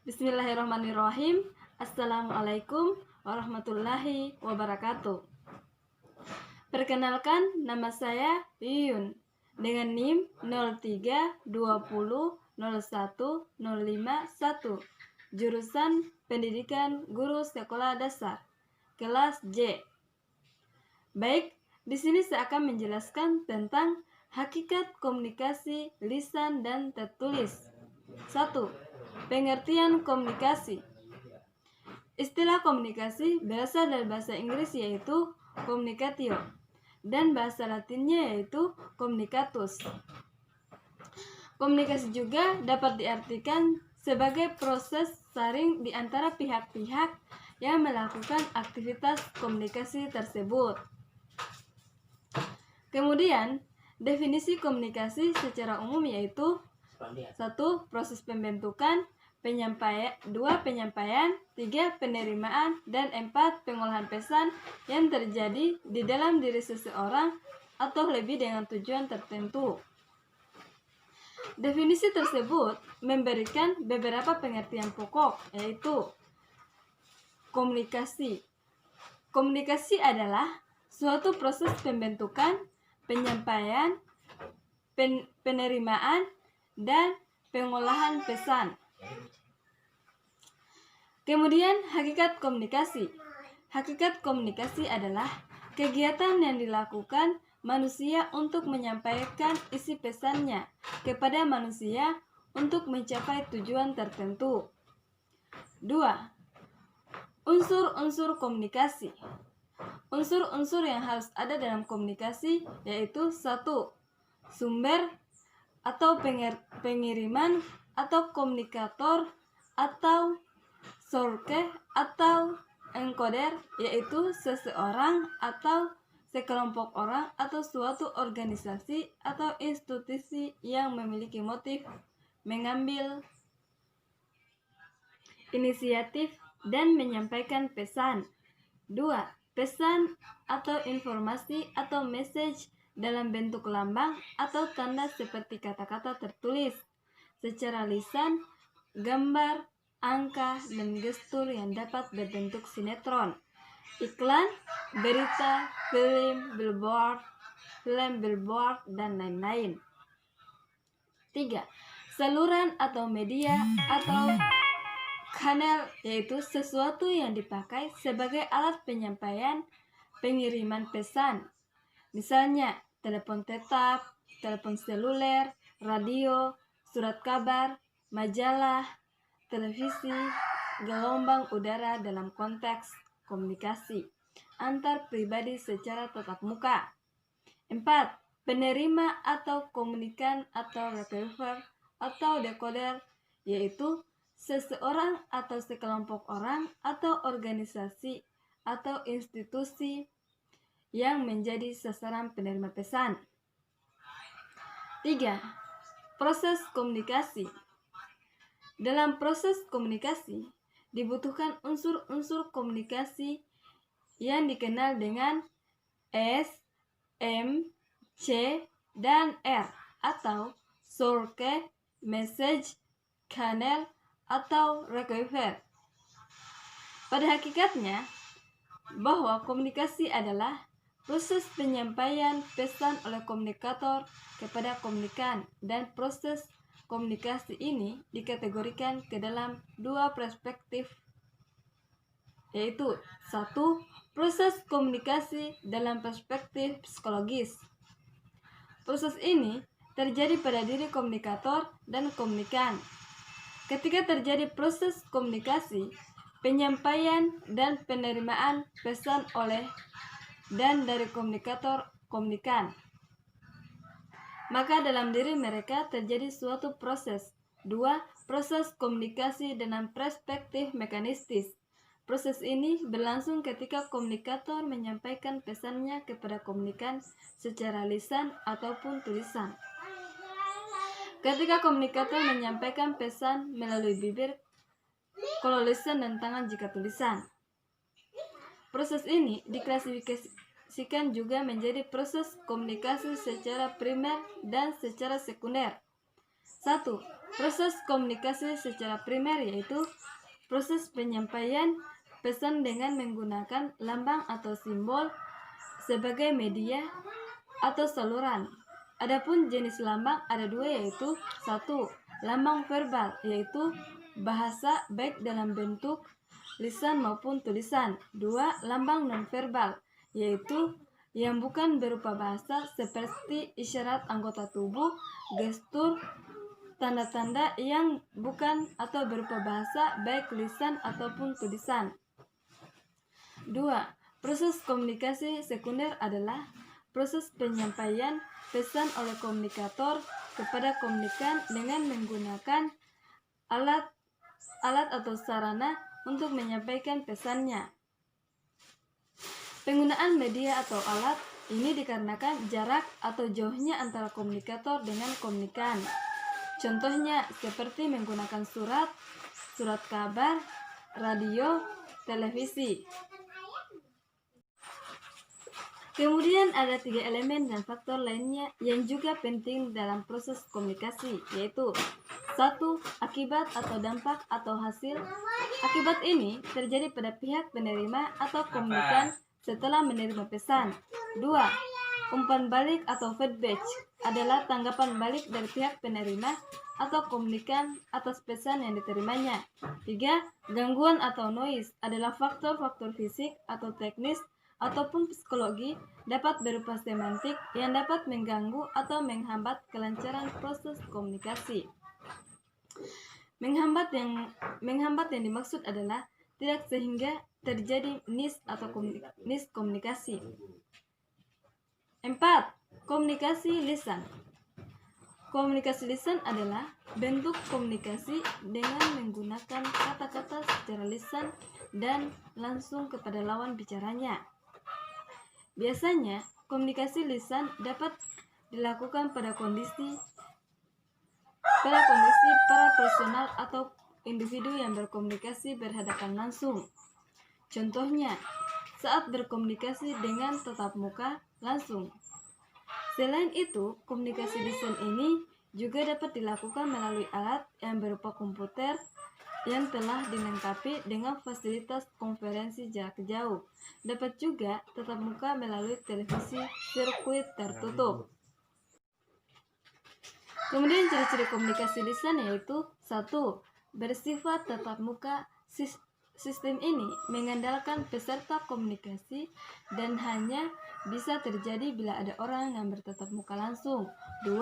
Bismillahirrahmanirrahim. Assalamualaikum warahmatullahi wabarakatuh. Perkenalkan, nama saya Yuyun dengan NIM 0320010551, jurusan Pendidikan Guru Sekolah Dasar, kelas J. Baik, di sini saya akan menjelaskan tentang hakikat komunikasi lisan dan tertulis. 1. Pengertian komunikasi. Istilah komunikasi berasal dari bahasa Inggris yaitu communicatio dan bahasa Latinnya yaitu communicatus. Komunikasi juga dapat diartikan sebagai proses saring di antara pihak-pihak yang melakukan aktivitas komunikasi tersebut. Kemudian, definisi komunikasi secara umum yaitu 1. Proses pembentukan, 2. Penyampaian, 3. Penerimaan, dan 4. Pengolahan pesan yang terjadi di dalam diri seseorang atau lebih dengan tujuan tertentu. Definisi tersebut memberikan beberapa pengertian pokok, yaitu komunikasi. Komunikasi adalah suatu proses pembentukan, penyampaian, penerimaan, dan pengolahan pesan. Kemudian, hakikat komunikasi. Hakikat komunikasi adalah kegiatan yang dilakukan manusia untuk menyampaikan isi pesannya kepada manusia untuk mencapai tujuan tertentu. 2. Unsur-unsur komunikasi. Unsur-unsur yang harus ada dalam komunikasi yaitu 1. Sumber atau pengiriman atau komunikator atau source atau encoder, yaitu seseorang atau sekelompok orang atau suatu organisasi atau institusi yang memiliki motif mengambil inisiatif dan menyampaikan pesan. 2. Pesan atau informasi atau message dalam bentuk lambang atau tanda seperti kata-kata tertulis secara lisan, gambar, angka, dan gestur yang dapat berbentuk sinetron, iklan, berita, film, billboard, dan lain-lain. 3. Saluran atau media atau kanal, yaitu sesuatu yang dipakai sebagai alat penyampaian pengiriman pesan. Misalnya, telepon tetap, telepon seluler, radio, surat kabar, majalah, televisi, gelombang udara dalam konteks komunikasi antar pribadi secara tatap muka. 4. Penerima atau komunikan atau receiver atau decoder, yaitu seseorang atau sekelompok orang atau organisasi atau institusi yang menjadi sasaran penerima pesan. 3. Proses komunikasi. Dalam proses komunikasi dibutuhkan unsur-unsur komunikasi yang dikenal dengan S, M, C, dan R atau source, message, channel, atau receiver. Pada hakikatnya, bahwa komunikasi adalah proses penyampaian pesan oleh komunikator kepada komunikan, dan proses komunikasi ini dikategorikan ke dalam dua perspektif, yaitu 1. Proses komunikasi dalam perspektif psikologis. Proses ini terjadi pada diri komunikator dan komunikan. Ketika terjadi proses komunikasi, penyampaian dan penerimaan pesan oleh dan dari komunikator komunikan, maka dalam diri mereka terjadi suatu proses. 2. Proses komunikasi dalam perspektif mekanistis. Proses ini berlangsung ketika komunikator menyampaikan pesannya kepada komunikan secara lisan ataupun tulisan. Ketika komunikator menyampaikan pesan melalui bibir, kalau lisan dan tangan jika tulisan. Proses ini diklasifikasikan juga menjadi proses komunikasi secara primer dan secara sekunder. 1. Proses komunikasi secara primer yaitu proses penyampaian pesan dengan menggunakan lambang atau simbol sebagai media atau saluran. Adapun jenis lambang ada dua yaitu 1. Lambang verbal yaitu bahasa baik dalam bentuk lisan maupun tulisan. 2. Lambang nonverbal yaitu yang bukan berupa bahasa seperti isyarat anggota tubuh, gestur, tanda-tanda yang bukan atau berupa bahasa baik lisan ataupun tulisan. 2. Proses komunikasi sekunder adalah proses penyampaian pesan oleh komunikator kepada komunikan dengan menggunakan alat atau sarana untuk menyampaikan pesannya. Penggunaan media atau alat ini dikarenakan jarak atau jauhnya antara komunikator dengan komunikan. Contohnya seperti menggunakan surat kabar, radio, televisi. Kemudian ada 3 elemen dan faktor lainnya yang juga penting dalam proses komunikasi, yaitu 1. Akibat atau dampak atau hasil. Akibat ini terjadi pada pihak penerima atau komunikan setelah menerima pesan. 2. Umpan balik atau feedback adalah tanggapan balik dari pihak penerima atau komunikan atas pesan yang diterimanya. 3. Gangguan atau noise adalah faktor-faktor fisik atau teknis ataupun psikologi dapat berupa semantik yang dapat mengganggu atau menghambat kelancaran proses komunikasi. Menghambat yang dimaksud adalah tidak sehingga terjadi miskomunikasi. 4. Komunikasi lisan. Komunikasi lisan adalah bentuk komunikasi dengan menggunakan kata-kata secara lisan dan langsung kepada lawan bicaranya. Biasanya, komunikasi lisan dapat dilakukan pada kondisi para personal atau individu yang berkomunikasi berhadapan langsung. Contohnya, saat berkomunikasi dengan tatap muka langsung. Selain itu, komunikasi lisan ini juga dapat dilakukan melalui alat yang berupa komputer yang telah dilengkapi dengan fasilitas konferensi jarak jauh. Dapat juga tatap muka melalui televisi sirkuit tertutup. Kemudian ciri-ciri komunikasi lisan yaitu 1. Bersifat tatap muka. Sistem ini mengandalkan peserta komunikasi dan hanya bisa terjadi bila ada orang yang bertatap muka langsung. 2.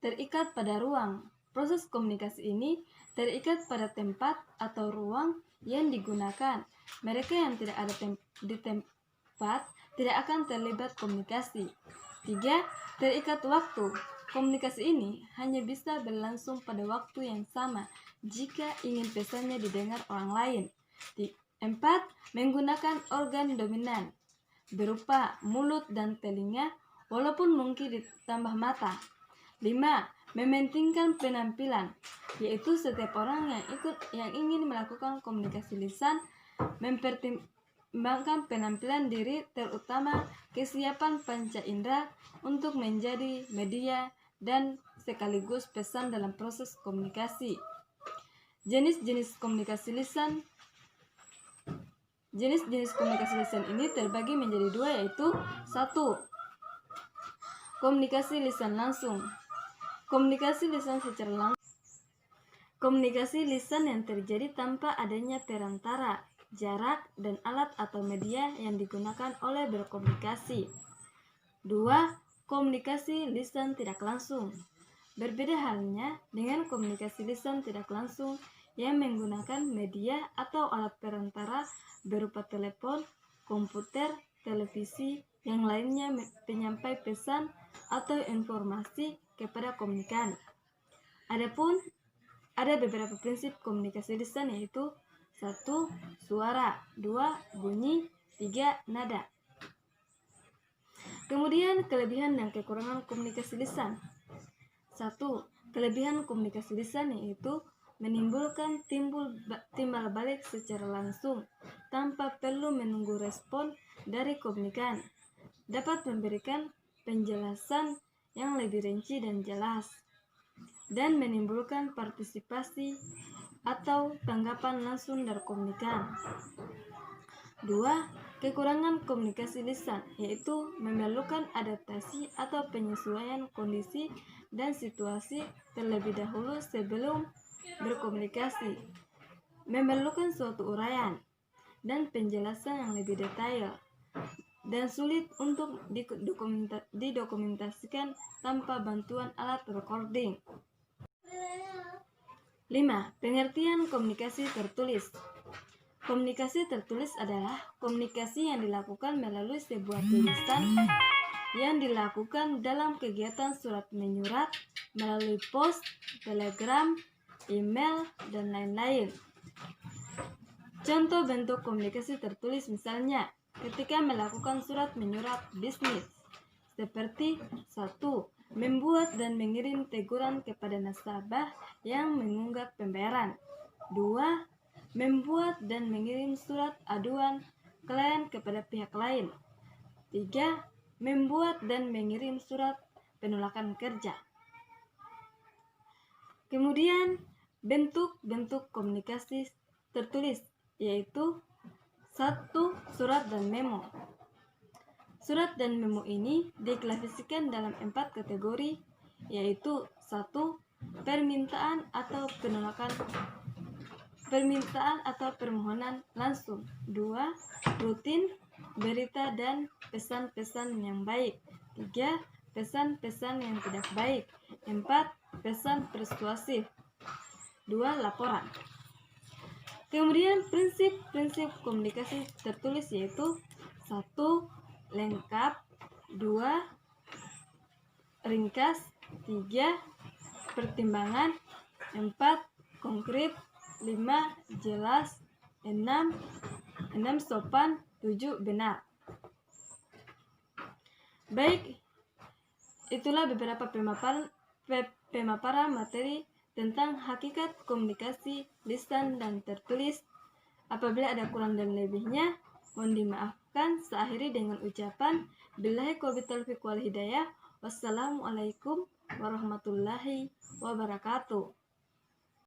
Terikat pada ruang. Proses komunikasi ini terikat pada tempat atau ruang yang digunakan. Mereka yang tidak ada di tempat tidak akan terlibat komunikasi. 3. Terikat waktu. Komunikasi ini hanya bisa berlangsung pada waktu yang sama jika ingin pesannya didengar orang lain. 4. Menggunakan organ dominan berupa mulut dan telinga walaupun mungkin ditambah mata. 5. Mementingkan penampilan, yaitu setiap orang yang ingin melakukan komunikasi lisan mempertimbangkan penampilan diri, terutama kesiapan panca indera untuk menjadi media dan sekaligus pesan dalam proses komunikasi. Jenis-jenis komunikasi lisan ini terbagi menjadi 2 yaitu 1. Komunikasi lisan langsung. Komunikasi lisan secara langsung. Komunikasi lisan yang terjadi tanpa adanya perantara, jarak, dan alat atau media yang digunakan oleh berkomunikasi. 2. Komunikasi lisan tidak langsung. Berbeda halnya dengan komunikasi lisan tidak langsung yang menggunakan media atau alat perantara berupa telepon, komputer, televisi, yang lainnya penyampai pesan atau informasi kepada komunikan. Adapun ada beberapa prinsip komunikasi lisan yaitu 1. Suara, 2. Bunyi, 3. Nada. Kemudian kelebihan dan kekurangan komunikasi lisan. 1. Kelebihan komunikasi lisan yaitu menimbulkan timbal balik secara langsung tanpa perlu menunggu respon dari komunikan. Dapat memberikan penjelasan yang lebih rinci dan jelas. dan menimbulkan partisipasi atau tanggapan langsung dari komunikan. 2. Kekurangan komunikasi lisan, yaitu memerlukan adaptasi atau penyesuaian kondisi dan situasi terlebih dahulu sebelum berkomunikasi, memerlukan suatu uraian dan penjelasan yang lebih detail, dan sulit untuk didokumentasikan tanpa bantuan alat recording. 5. Pengertian komunikasi tertulis. Komunikasi tertulis adalah komunikasi yang dilakukan melalui sebuah tulisan yang dilakukan dalam kegiatan surat menyurat, melalui pos, telegram, email, dan lain-lain. Contoh bentuk komunikasi tertulis misalnya ketika melakukan surat menyurat bisnis, seperti 1. Membuat dan mengirim teguran kepada nasabah yang mengunggah pembayaran. 2. Membuat dan mengirim surat aduan klien kepada pihak lain. 3. Membuat dan mengirim surat penolakan kerja. Kemudian bentuk-bentuk komunikasi tertulis, yaitu 1. Surat dan memo. Surat dan memo ini diklasifikasikan dalam 4 kategori, yaitu 1. Permintaan atau permohonan langsung. 2. Rutin, berita dan pesan-pesan yang baik. 3. Pesan-pesan yang tidak baik. 4. Pesan persuasif. 2. Laporan. Kemudian prinsip-prinsip komunikasi tertulis yaitu 1. Lengkap. 2. Ringkas. 3. Pertimbangan. 4. Konkret. 5. Jelas. 6. Sopan. 7. Benar. Baik, itulah beberapa pemaparan materi tentang hakikat komunikasi lisan dan tertulis. Apabila ada kurang dan lebihnya, mohon dimaafkan. Saya akhiri dengan ucapan billahi taufiq wal hidayah. Wassalamualaikum warahmatullahi wabarakatuh.